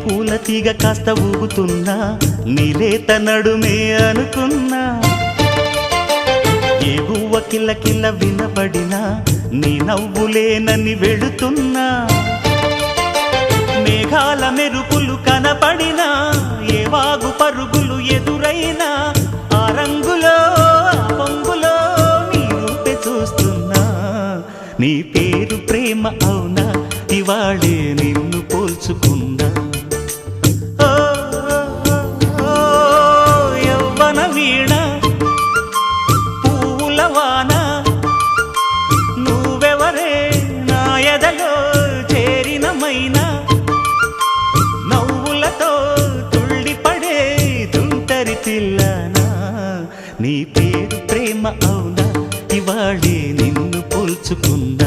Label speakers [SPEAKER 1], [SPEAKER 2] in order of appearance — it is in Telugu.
[SPEAKER 1] పూల తీగ కాస్త ఊగుతున్నా నీలేత నడుమే అనుకున్నా ఏ గువ్వ కిల్ల కిల్ల వినబడినా నీ నవ్వులేనని వెళుతున్నా మేఘాల మెరుపులు కనపడినా ఏ వాగు పరుగులు ఎదురైనా ఆ రంగులో ఆ పొంగులో నీ రూపే చూస్తున్నా నీ పేరు ప్రేమ అవునా ఇవాళే నిన్ను పోల్చుకున్నా యవ్వన వీణ పూల వాన నువ్వెవరే నా ఎదలో చేరిన మైనా నవ్వులతో తుళ్ళిపడే తుంటరి పిల్లనా నీ పేరు ప్రేమ అవునా ఇవాళే నిన్ను పోల్చుకున్నా